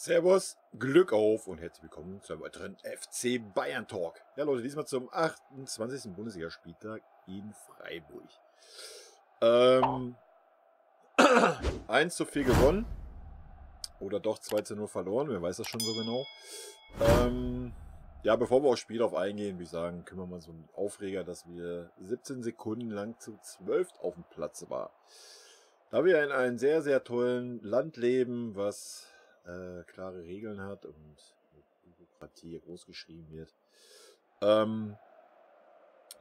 Servus, Glück auf und herzlich willkommen zu einem weiteren FC Bayern Talk. Ja Leute, diesmal zum 28. Bundesligaspieltag in Freiburg. 1:4 gewonnen. Oder doch 2:0 verloren, wer weiß das schon so genau. Ja, bevor wir aufs Spiel drauf eingehen, würde ich sagen, kümmern wir uns um den Aufreger, dass wir 17 Sekunden lang zu 12 auf dem Platz waren. Da wir in einem sehr, sehr tollen Land leben, was klare Regeln hat und Bürokratie groß geschrieben wird,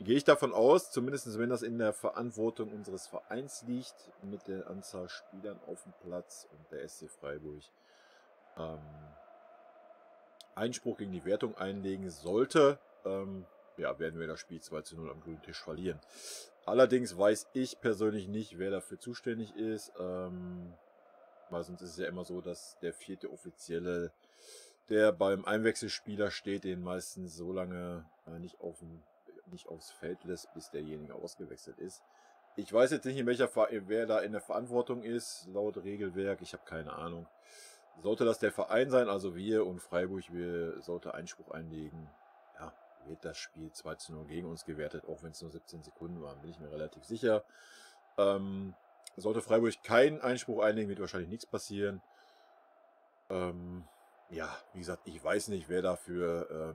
gehe ich davon aus, zumindest wenn das in der Verantwortung unseres Vereins liegt, mit der Anzahl Spielern auf dem Platz und der SC Freiburg Einspruch gegen die Wertung einlegen sollte, ja, werden wir das Spiel 2:0 am grünen Tisch verlieren. Allerdings weiß ich persönlich nicht, wer dafür zuständig ist, weil sonst ist es ja immer so, dass der vierte Offizielle, der beim Einwechselspieler steht, den meistens so lange nicht aufs Feld lässt, bis derjenige ausgewechselt ist. Ich weiß jetzt nicht, wer da in der Verantwortung ist, laut Regelwerk, ich habe keine Ahnung. Sollte das der Verein sein, also wir und Freiburg, sollte Einspruch einlegen, ja, wird das Spiel 2:0 gegen uns gewertet, auch wenn es nur 17 Sekunden waren, bin ich mir relativ sicher. Sollte Freiburg keinen Einspruch einlegen, wird wahrscheinlich nichts passieren. Ja, wie gesagt, ich weiß nicht, wer dafür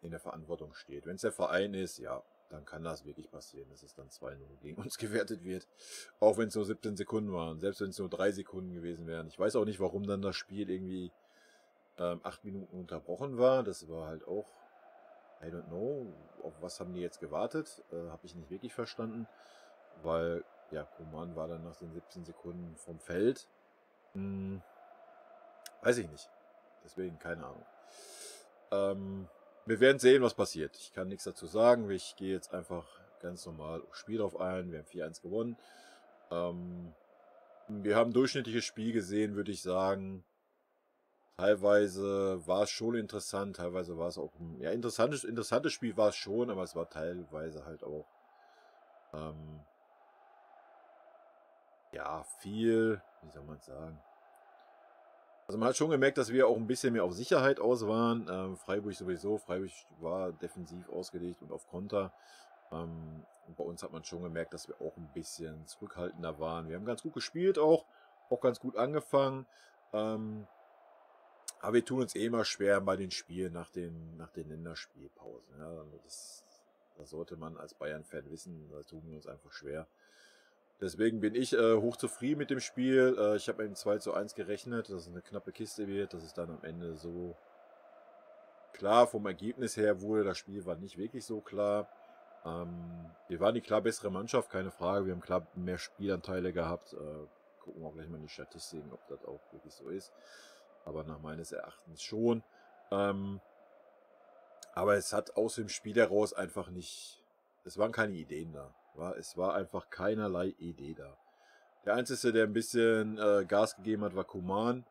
in der Verantwortung steht. Wenn es der Verein ist, ja, dann kann das wirklich passieren, dass es dann 2:0 gegen uns gewertet wird. Auch wenn es nur 17 Sekunden waren, selbst wenn es nur 3 Sekunden gewesen wären. Ich weiß auch nicht, warum dann das Spiel irgendwie 8 Minuten unterbrochen war. Das war halt auch, I don't know, auf was haben die jetzt gewartet? Habe ich nicht wirklich verstanden, weil ja, Coman war dann nach den 17 Sekunden vom Feld. Weiß ich nicht. Deswegen keine Ahnung. Wir werden sehen, was passiert. Ich kann nichts dazu sagen. Ich gehe jetzt einfach ganz normal aufs Spiel drauf ein. Wir haben 4:1 gewonnen. Wir haben ein durchschnittliches Spiel gesehen, würde ich sagen. Teilweise war es schon interessant, teilweise war es auch ein interessantes Spiel war es schon, aber es war teilweise halt auch ja, viel, wie soll man sagen. Also man hat schon gemerkt, dass wir auch ein bisschen mehr auf Sicherheit aus waren. Freiburg sowieso. Freiburg war defensiv ausgelegt und auf Konter. Und bei uns hat man schon gemerkt, dass wir auch ein bisschen zurückhaltender waren. Wir haben ganz gut gespielt auch ganz gut angefangen. Aber wir tun uns immer schwer bei den Spielen nach den Länderspielpausen. Ja, das sollte man als Bayern-Fan wissen. Da tun wir uns einfach schwer. Deswegen bin ich hochzufrieden mit dem Spiel. Ich habe mit dem 2:1 gerechnet, dass es eine knappe Kiste wird, dass es dann am Ende so klar vom Ergebnis her wurde. Das Spiel war nicht wirklich so klar. Wir waren die klar bessere Mannschaft, keine Frage. Wir haben klar mehr Spielanteile gehabt. Gucken wir auch gleich mal in die Statistiken, ob das auch wirklich so ist. Aber nach meines Erachtens schon. Aber es hat aus dem Spiel heraus einfach nicht... Es waren keine Ideen da. Es war einfach keinerlei Idee da. Der Einzige, der ein bisschen Gas gegeben hat, war Coman.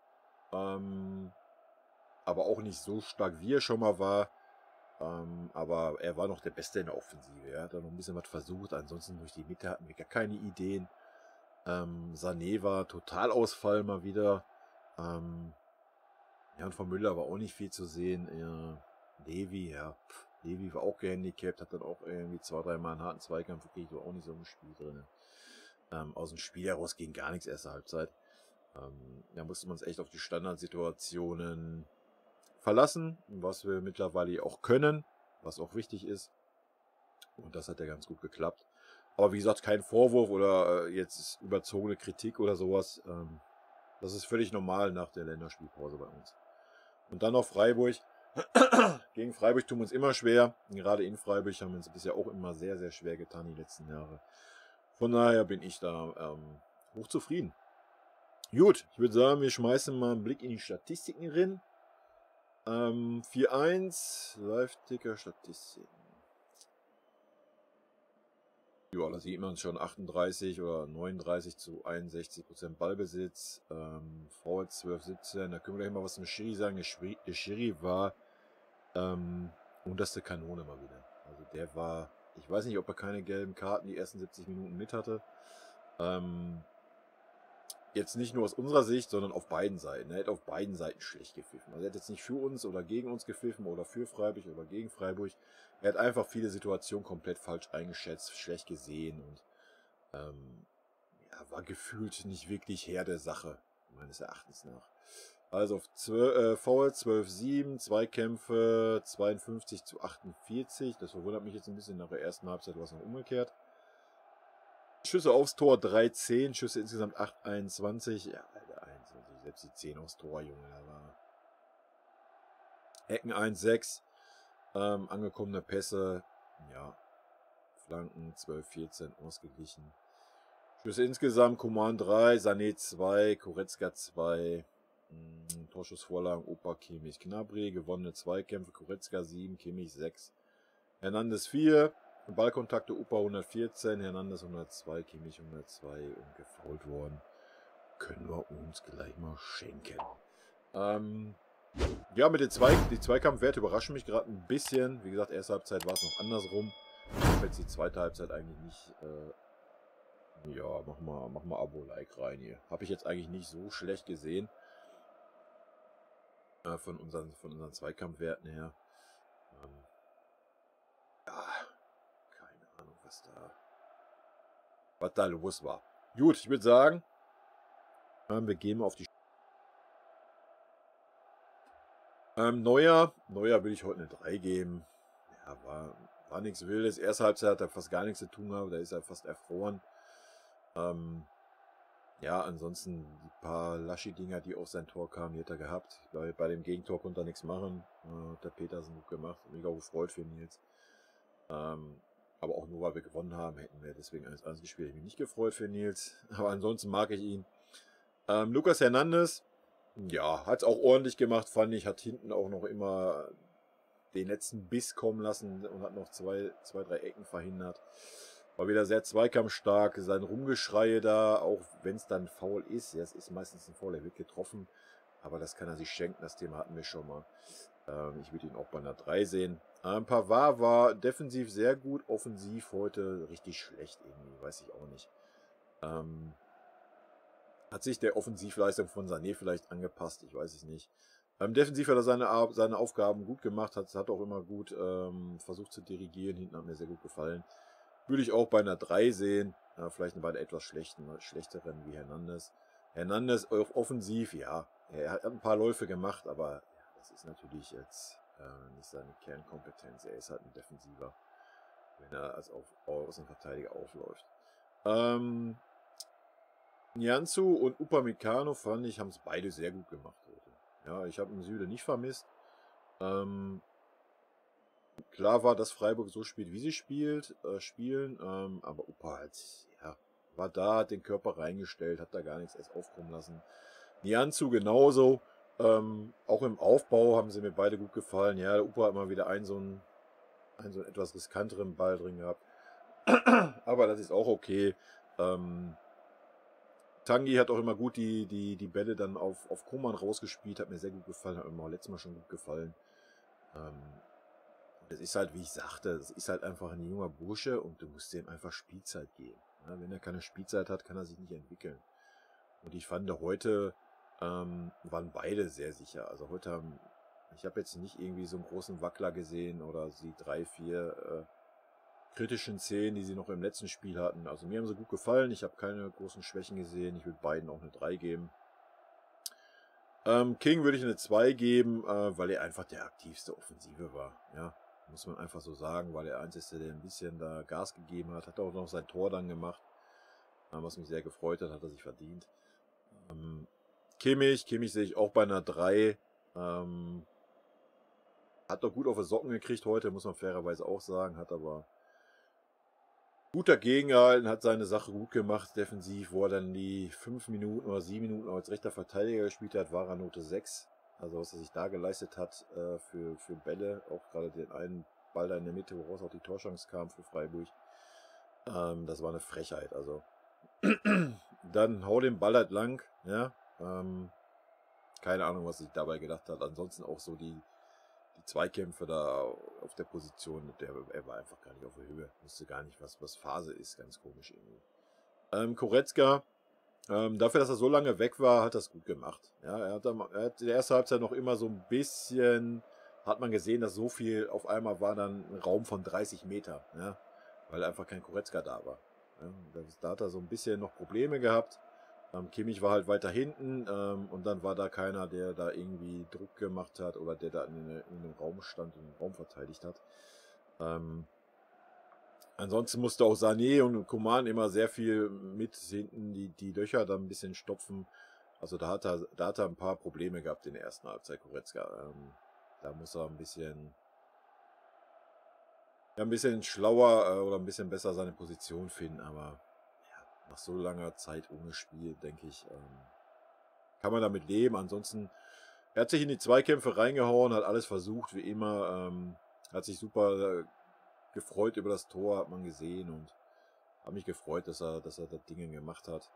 Aber auch nicht so stark, wie er schon mal war. Aber er war noch der Beste in der Offensive. Er hat da noch ein bisschen was versucht. Ansonsten durch die Mitte hatten wir gar keine Ideen. Sané war Totalausfall mal wieder. Ja, und von Müller war auch nicht viel zu sehen. Levi, ja... Levi war auch gehandicapt, hat dann auch irgendwie 2-3 Mal einen harten Zweikampf gekriegt, war auch nicht so im Spiel drin. Aus dem Spiel heraus ging gar nichts, erste Halbzeit. Da musste man es echt auf die Standardsituationen verlassen, was wir mittlerweile auch können, was auch wichtig ist. Und das hat ja ganz gut geklappt. Aber wie gesagt, kein Vorwurf oder jetzt überzogene Kritik oder sowas. Das ist völlig normal nach der Länderspielpause bei uns. Und dann noch Freiburg. Gegen Freiburg tun wir uns immer schwer. Gerade in Freiburg haben wir uns bisher auch immer sehr, sehr schwer getan die letzten Jahre. Von daher bin ich da hochzufrieden. Gut, ich würde sagen, wir schmeißen mal einen Blick in die Statistiken rein. 4:1, Live-Ticker-Statistiken. Ja, da sieht man schon 38 oder 39:61% Ballbesitz. Foul 12:17. Da können wir gleich mal was zum Schiri sagen. Der Schiri war unterste Kanone mal wieder. Also der war, ich weiß nicht, ob er keine gelben Karten die ersten 70 Minuten mit hatte. jetzt nicht nur aus unserer Sicht, sondern auf beiden Seiten. Er hat auf beiden Seiten schlecht gepfiffen. Also er hat jetzt nicht für uns oder gegen uns gepfiffen oder für Freiburg oder gegen Freiburg. Er hat einfach viele Situationen komplett falsch eingeschätzt, schlecht gesehen und ja, war gefühlt nicht wirklich Herr der Sache, meines Erachtens nach. Also Foul 12-7, Zweikämpfe 52-48. Das verwundert mich jetzt ein bisschen. Nach der ersten Halbzeit war es noch umgekehrt. Schüsse aufs Tor 3-10, Schüsse insgesamt 8-21. Ja, Alter, 21. Selbst die 10 aufs Tor, Junge. Da war Ecken 1-6. Angekommene Pässe, ja. Flanken 12-14, ausgeglichen. Schüsse insgesamt, Coman 3, Sané 2, Goretzka 2. Torschussvorlagen, Opa, Kimmich, Gnabry, gewonnene Zweikämpfe, Goretzka 7, Kimmich 6, Hernandez 4, Ballkontakte, Opa 114, Hernandez 102, Kimmich 102 und gefoult worden. Können wir uns gleich mal schenken. Ja, mit den die Zweikampfwerte überraschen mich gerade ein bisschen. Wie gesagt, erste Halbzeit war es noch andersrum. Ich habe jetzt die zweite Halbzeit eigentlich nicht... ja, mach mal Abo-Like rein hier. Habe ich jetzt eigentlich nicht so schlecht gesehen. Von unseren Zweikampfwerten her. Ja, keine Ahnung, was da los war. Gut, ich würde sagen, wir gehen mal auf die... Neuer will ich heute eine 3 geben. Ja, war nichts Wildes. Erste Halbzeit hat er fast gar nichts zu tun gehabt. Da ist er fast erfroren. Ja, ansonsten die paar Laschi-Dinger, die auf sein Tor kamen, die hat er gehabt. Bei dem Gegentor konnte er nichts machen. Hat der Petersen gut gemacht. Mega gefreut für Nils. Aber auch nur, weil wir gewonnen haben, hätten wir deswegen 1-1 gespielt. Ich bin nicht gefreut für Nils. Aber ansonsten mag ich ihn. Lucas Hernandez, ja, hat es auch ordentlich gemacht, fand ich. Hat hinten auch noch immer den letzten Biss kommen lassen und hat noch zwei, drei Ecken verhindert. War wieder sehr zweikampfstark, sein Rumgeschreie da, auch wenn es dann faul ist. Ja, es ist meistens ein Foul, er wird getroffen. Aber das kann er sich schenken, das Thema hatten wir schon mal. Ich würde ihn auch bei einer 3 sehen. Pavard war defensiv sehr gut, offensiv heute richtig schlecht irgendwie, weiß ich auch nicht. Hat sich der Offensivleistung von Sané vielleicht angepasst, ich weiß es nicht. Defensiv hat er seine Aufgaben gut gemacht, hat auch immer gut versucht zu dirigieren, hinten hat mir sehr gut gefallen. Würde ich auch bei einer 3 sehen. Vielleicht bei einer etwas schlechteren wie Hernandez. Hernandez auf offensiv, ja. Er hat ein paar Läufe gemacht, aber ja, das ist natürlich jetzt nicht seine Kernkompetenz. Er ist halt ein Defensiver, wenn er als Außenverteidiger aufläuft. Nianzou und Upamecano fand ich, haben es beide sehr gut gemacht heute. Ja, ich habe den Süle nicht vermisst. Klar war, dass Freiburg so spielt, wie sie spielen, aber Upa halt, ja, war da, hat den Körper reingestellt, hat da gar nichts erst aufkommen lassen. Nianzou genauso, auch im Aufbau haben sie mir beide gut gefallen. Ja, der Upa hat mal wieder einen so einen etwas riskanteren Ball drin gehabt, aber das ist auch okay. Tanguy hat auch immer gut die Bälle dann auf Coman rausgespielt, hat mir sehr gut gefallen, hat mir auch letztes Mal schon gut gefallen. Das ist halt, wie ich sagte, es ist halt einfach ein junger Bursche und du musst dem einfach Spielzeit geben. Ja, wenn er keine Spielzeit hat, kann er sich nicht entwickeln. Und ich fand, heute waren beide sehr sicher. Also heute ich habe jetzt nicht irgendwie so einen großen Wackler gesehen oder die 3, 4 kritischen Szenen, die sie noch im letzten Spiel hatten. Also mir haben sie gut gefallen. Ich habe keine großen Schwächen gesehen. Ich würde beiden auch eine 3 geben. King würde ich eine 2 geben, weil er einfach der aktivste Offensive war. Ja, muss man einfach so sagen, weil der Einzige, der ein bisschen da Gas gegeben hat, hat auch noch sein Tor dann gemacht. Was mich sehr gefreut hat, hat er sich verdient. Kimmich sehe ich auch bei einer 3. Hat doch gut auf die Socken gekriegt heute, muss man fairerweise auch sagen. Hat aber gut dagegen gehalten, hat seine Sache gut gemacht, defensiv, wo er dann die 5 Minuten oder 7 Minuten als rechter Verteidiger gespielt hat, war er Note 6. Also was er sich da geleistet hat für Bälle, auch gerade den einen Ball da in der Mitte, woraus auch die Torchance kam für Freiburg. Das war eine Frechheit, also. Dann hau den Ball halt lang, ja. Keine Ahnung, was sich dabei gedacht hat. Ansonsten auch so die Zweikämpfe da auf der Position, er war einfach gar nicht auf der Höhe. Wusste gar nicht, was Phase ist, ganz komisch irgendwie. Goretzka, Dafür, dass er so lange weg war, hat er es gut gemacht. Ja, er hat in der ersten Halbzeit noch immer so ein bisschen, hat man gesehen, dass so viel auf einmal war dann ein Raum von 30 Meter, ja, weil einfach kein Goretzka da war. Ja, da hat er so ein bisschen noch Probleme gehabt. Kimmich war halt weiter hinten und dann war da keiner, der da irgendwie Druck gemacht hat oder der da in dem Raum stand und den Raum verteidigt hat. Ansonsten musste auch Sané und Coman immer sehr viel mit hinten die Löcher dann ein bisschen stopfen. Also da hat er ein paar Probleme gehabt in der ersten Halbzeit, Goretzka. Da muss er ein bisschen schlauer oder ein bisschen besser seine Position finden. Aber ja, nach so langer Zeit ohne Spiel, denke ich, kann man damit leben. Ansonsten, er hat sich in die Zweikämpfe reingehauen, hat alles versucht, wie immer. Hat sich super gefreut über das Tor, hat man gesehen, und habe mich gefreut, dass er das Ding gemacht hat.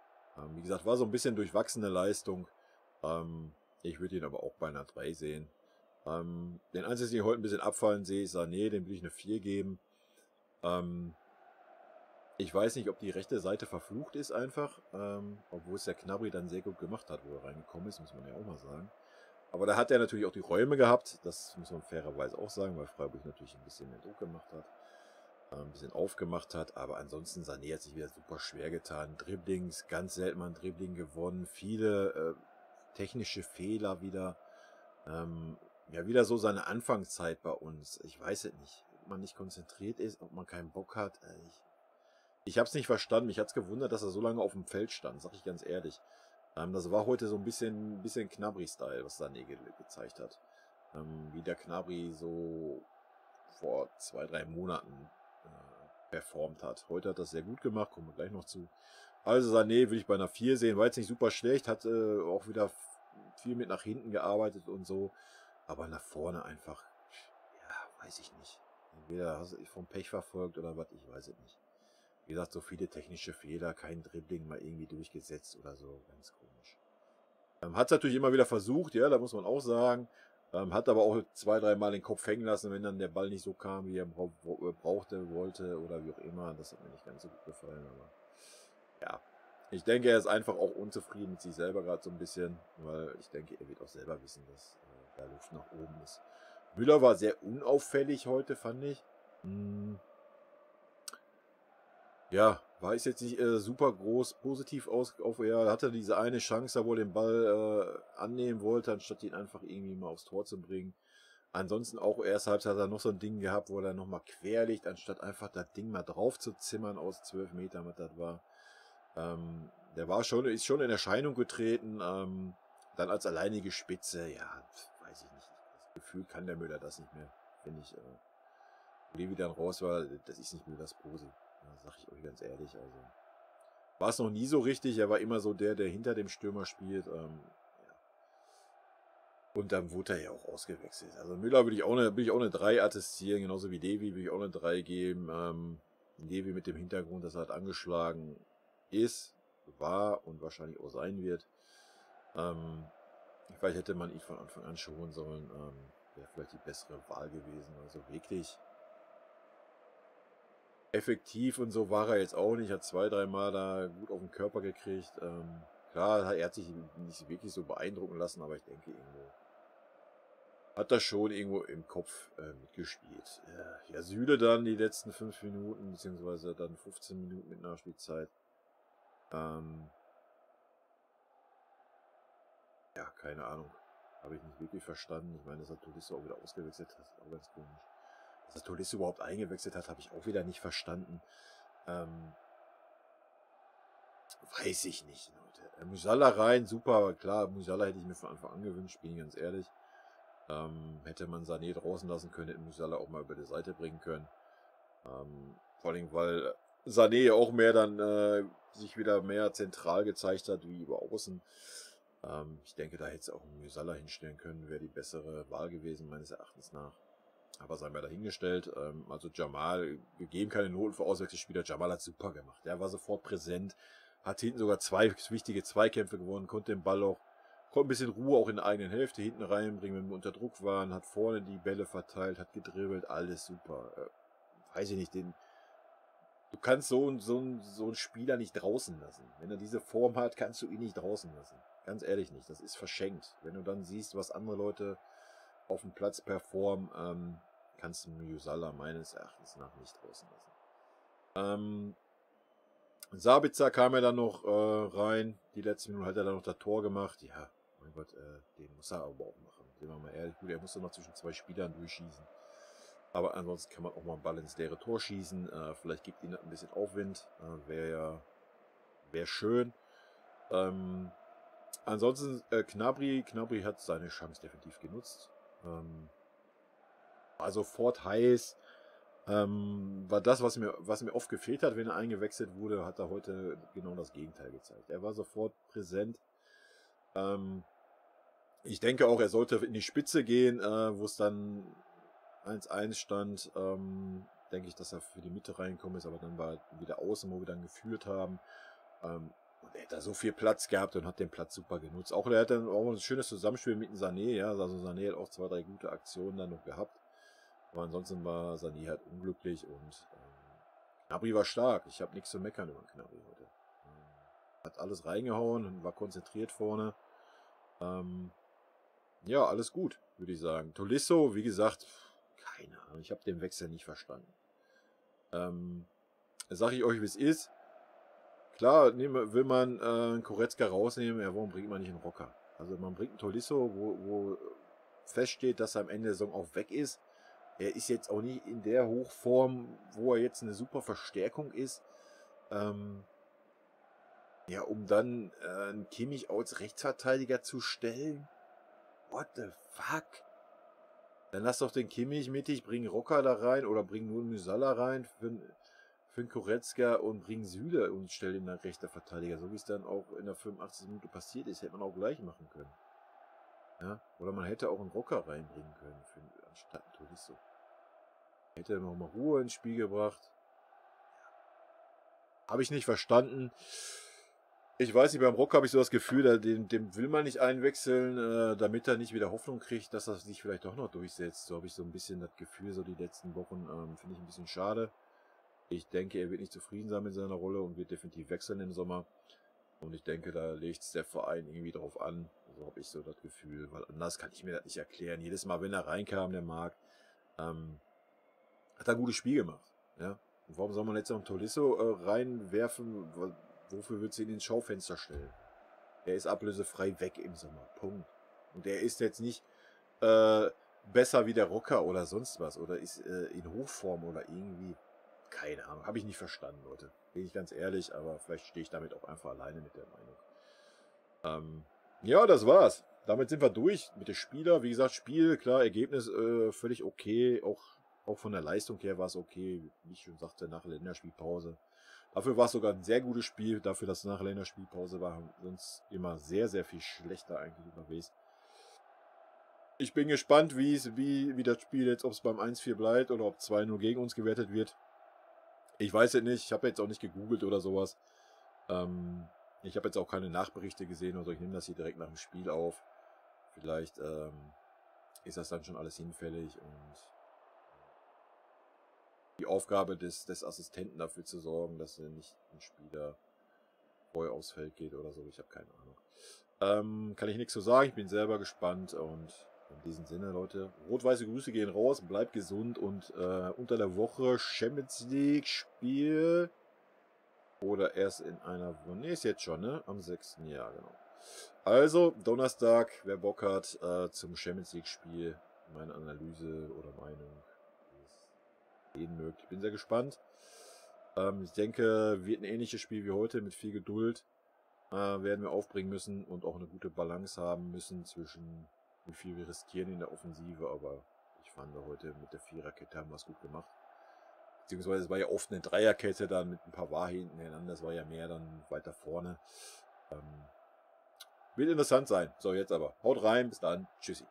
Wie gesagt, war so ein bisschen durchwachsene Leistung. Ich würde ihn aber auch bei einer 3 sehen. Den einzigen, den ich heute ein bisschen abfallen sehe, ist Sané, dem will ich eine 4 geben. Ich weiß nicht, ob die rechte Seite verflucht ist einfach, obwohl es der Gnabry dann sehr gut gemacht hat, wo er reingekommen ist, muss man ja auch mal sagen. Aber da hat er natürlich auch die Räume gehabt, das muss man fairerweise auch sagen, weil Freiburg natürlich ein bisschen mehr Druck gemacht hat, ein bisschen aufgemacht hat, aber ansonsten Sané hat sich wieder super schwer getan. Dribblings, ganz selten mal ein Dribbling gewonnen, viele technische Fehler wieder. Ja, wieder so seine Anfangszeit bei uns. Ich weiß es nicht, ob man nicht konzentriert ist, ob man keinen Bock hat. Ich habe es nicht verstanden. Mich hat es gewundert, dass er so lange auf dem Feld stand, sag ich ganz ehrlich. Das war heute so ein bisschen Gnabry-Style, was Sané gezeigt hat. Wie der Gnabry so vor 2, 3 Monaten performt hat. Heute hat das sehr gut gemacht, kommen wir gleich noch zu. Also Sané will ich bei einer 4 sehen, war jetzt nicht super schlecht, hat auch wieder viel mit nach hinten gearbeitet und so, aber nach vorne einfach, ja, weiß ich nicht. Entweder hast du vom Pech verfolgt oder was, ich weiß es nicht. Wie gesagt, so viele technische Fehler, kein Dribbling mal irgendwie durchgesetzt oder so, ganz komisch. Hat es natürlich immer wieder versucht, ja, da muss man auch sagen. Hat aber auch 2, 3 Mal den Kopf hängen lassen, wenn dann der Ball nicht so kam, wie er brauchte, wollte oder wie auch immer. Das hat mir nicht ganz so gut gefallen, aber ja. Ich denke, er ist einfach auch unzufrieden mit sich selber gerade so ein bisschen, weil ich denke, er wird auch selber wissen, dass da Luft nach oben ist. Müller war sehr unauffällig heute, fand ich. Ja, war es jetzt nicht super groß positiv auf. Er hatte diese eine Chance, wo er den Ball annehmen wollte, anstatt ihn einfach irgendwie mal aufs Tor zu bringen. Ansonsten auch erst Halbzeit hat er noch so ein Ding gehabt, wo er nochmal querlegt, anstatt einfach das Ding mal drauf zu zimmern aus 12 Metern, was das war. Der ist schon in Erscheinung getreten. Dann als alleinige Spitze, ja, weiß ich nicht. Das Gefühl kann der Müller das nicht mehr, finde ich. Wo Levi dann raus war, das ist nicht Müllers Pose. Sag ich euch ganz ehrlich, also war es noch nie so richtig. Er war immer so der hinter dem Stürmer spielt. Ja. Und dann wurde er ja auch ausgewechselt. Also Müller will ich auch eine 3 attestieren, genauso wie Levi will ich auch eine 3 geben. Levi mit dem Hintergrund, dass er halt angeschlagen ist, war und wahrscheinlich auch sein wird. Vielleicht hätte man ihn von Anfang an schonen sollen. Wäre vielleicht die bessere Wahl gewesen. Also wirklich effektiv und so war er jetzt auch nicht. Hat 2, 3 Mal da gut auf den Körper gekriegt. Klar, er hat sich nicht wirklich so beeindrucken lassen, aber ich denke, irgendwo hat das schon irgendwo im Kopf mitgespielt. Ja, Süle dann die letzten 5 Minuten, beziehungsweise dann 15 Minuten mit Nachspielzeit. Ja, keine Ahnung. Habe ich nicht wirklich verstanden. Ich meine, dass er Tolisso auch wieder ausgewechselt hat, ist auch ganz komisch. Dass er Tolisso überhaupt eingewechselt hat, habe ich auch wieder nicht verstanden. Weiß ich nicht, Leute. Musiala rein, super, aber klar, Musiala hätte ich mir von Anfang an gewünscht, bin ich ganz ehrlich. Hätte man Sané draußen lassen können, hätte Musiala auch mal über die Seite bringen können. Vor allem, weil Sané ja auch mehr dann sich wieder mehr zentral gezeigt hat, wie über außen. Ich denke, da hätte es auch Musiala hinstellen können, wäre die bessere Wahl gewesen, meines Erachtens nach. Aber sei mal dahingestellt. Also Jamal, wir geben keine Noten für Auswechselspieler. Jamal hat super gemacht. Der war sofort präsent, hat hinten sogar 2 wichtige Zweikämpfe gewonnen, konnte den Ball auch, konnte ein bisschen Ruhe auch in der eigenen Hälfte hinten reinbringen, wenn wir unter Druck waren, hat vorne die Bälle verteilt, hat gedribbelt, alles super. Weiß ich nicht, Du kannst so einen Spieler nicht draußen lassen. Wenn er diese Form hat, kannst du ihn nicht draußen lassen. Ganz ehrlich nicht. Das ist verschenkt. Wenn du dann siehst, was andere Leute auf dem Platz performen, kannst du Musala meines Erachtens nach nicht draußen lassen. Sabitzer kam ja dann noch rein. Die letzte Minute hat er dann noch das Tor gemacht. Ja, mein Gott, den muss er aber auch machen. Sehen wir mal ehrlich. Gut, er musste noch zwischen zwei Spielern durchschießen. Aber ansonsten kann man auch mal einen Ball ins leere Tor schießen. Vielleicht gibt ihn ein bisschen Aufwind. Wäre schön. Ansonsten Gnabry hat seine Chance definitiv genutzt. War sofort heiß. War das, was mir oft gefehlt hat, wenn er eingewechselt wurde, hat er heute genau das Gegenteil gezeigt. Er war sofort präsent. Ich denke auch, er sollte in die Spitze gehen, wo es dann 1-1 stand. Denke ich, dass er für die Mitte reingekommen ist, aber dann war er wieder außen, wo wir dann geführt haben. Und er hat da so viel Platz gehabt und hat den Platz super genutzt. Auch er hat dann auch ein schönes Zusammenspiel mit dem Sané, ja. Also Sané hat auch 2, 3 gute Aktionen dann noch gehabt. Aber ansonsten war Sané halt unglücklich und Gnabry war stark. Ich habe nichts zu meckern über Gnabry heute. Hat alles reingehauen und war konzentriert vorne. Ja, alles gut, würde ich sagen. Tolisso, wie gesagt, keine Ahnung. Ich habe den Wechsel nicht verstanden. Sage ich euch, wie es ist. Klar, will man einen Goretzka rausnehmen, ja, warum bringt man nicht einen Rocker? Also man bringt einen Tolisso, wo feststeht, dass er am Ende der Saison auch weg ist. Er ist jetzt auch nicht in der Hochform, wo er jetzt eine super Verstärkung ist. Ja, um dann einen Kimmich als Rechtsverteidiger zu stellen. What the fuck? Dann lass doch den Kimmich mittig, bring Rocker da rein oder bring nur Musala rein für einen Goretzka und bring Süle und stell ihn dann rechter Verteidiger. So wie es dann auch in der 85. Minute passiert ist, hätte man auch gleich machen können. Ja? Oder man hätte auch einen Rocker reinbringen können anstatt einen Tolisso. Hätte noch mal Ruhe ins Spiel gebracht. Habe ich nicht verstanden. Ich weiß nicht, beim Rocker habe ich so das Gefühl, dem will man nicht einwechseln, damit er nicht wieder Hoffnung kriegt, dass er sich vielleicht doch noch durchsetzt. So habe ich so ein bisschen das Gefühl, so die letzten Wochen, finde ich ein bisschen schade. Ich denke, er wird nicht zufrieden sein mit seiner Rolle und wird definitiv wechseln im Sommer. Und ich denke, da legt es der Verein irgendwie drauf an. So habe ich so das Gefühl, weil anders kann ich mir das nicht erklären. Jedes Mal, wenn er reinkam, der Marc, hat er ein gutes Spiel gemacht. Ja? Und warum soll man jetzt noch einen Tolisso reinwerfen? Wofür wird sie ihn ins Schaufenster stellen? Er ist ablösefrei weg im Sommer. Punkt. Und er ist jetzt nicht besser wie der Rocker oder sonst was. Oder ist in Hochform oder irgendwie. Keine Ahnung. Habe ich nicht verstanden, Leute. Bin ich ganz ehrlich, aber vielleicht stehe ich damit auch einfach alleine mit der Meinung. Ja, das war's. Damit sind wir durch mit den Spielern. Wie gesagt, Spiel, klar, Ergebnis völlig okay. Auch von der Leistung her war es okay. Wie ich schon sagte, nach der Länderspielpause. Dafür war es sogar ein sehr gutes Spiel. Dafür, dass es nach der Länderspielpause war, sonst immer sehr, sehr viel schlechter eigentlich unterwegs. Ich bin gespannt, wie das Spiel jetzt, ob es beim 1-4 bleibt oder ob 2-0 gegen uns gewertet wird. Ich weiß es nicht. Ich habe jetzt auch nicht gegoogelt oder sowas. Ich habe jetzt auch keine Nachberichte gesehen oder so. Ich nehme das hier direkt nach dem Spiel auf. Vielleicht ist das dann schon alles hinfällig und die Aufgabe des Assistenten dafür zu sorgen, dass nicht ein Spieler vorher aufs Feld geht oder so. Ich habe keine Ahnung. Kann ich nichts zu sagen. Ich bin selber gespannt und in diesem Sinne, Leute, rot-weiße Grüße gehen raus, bleibt gesund und unter der Woche Champions League Spiel oder erst in einer Woche, ne, ist jetzt schon, ne, am 6. Jahr, genau. Also, Donnerstag, wer Bock hat, zum Champions League Spiel, meine Analyse oder Meinung, jeden mögt. Ich bin sehr gespannt. Ich denke, wird ein ähnliches Spiel wie heute mit viel Geduld werden wir aufbringen müssen und auch eine gute Balance haben müssen zwischen wie viel wir riskieren in der Offensive, aber ich fand heute mit der Viererkette haben wir es gut gemacht. Beziehungsweise es war ja oft eine Dreierkette dann mit ein paar Wahr hintereinander, das war ja mehr dann weiter vorne. Wird interessant sein. So, jetzt aber. Haut rein, bis dann. Tschüssi.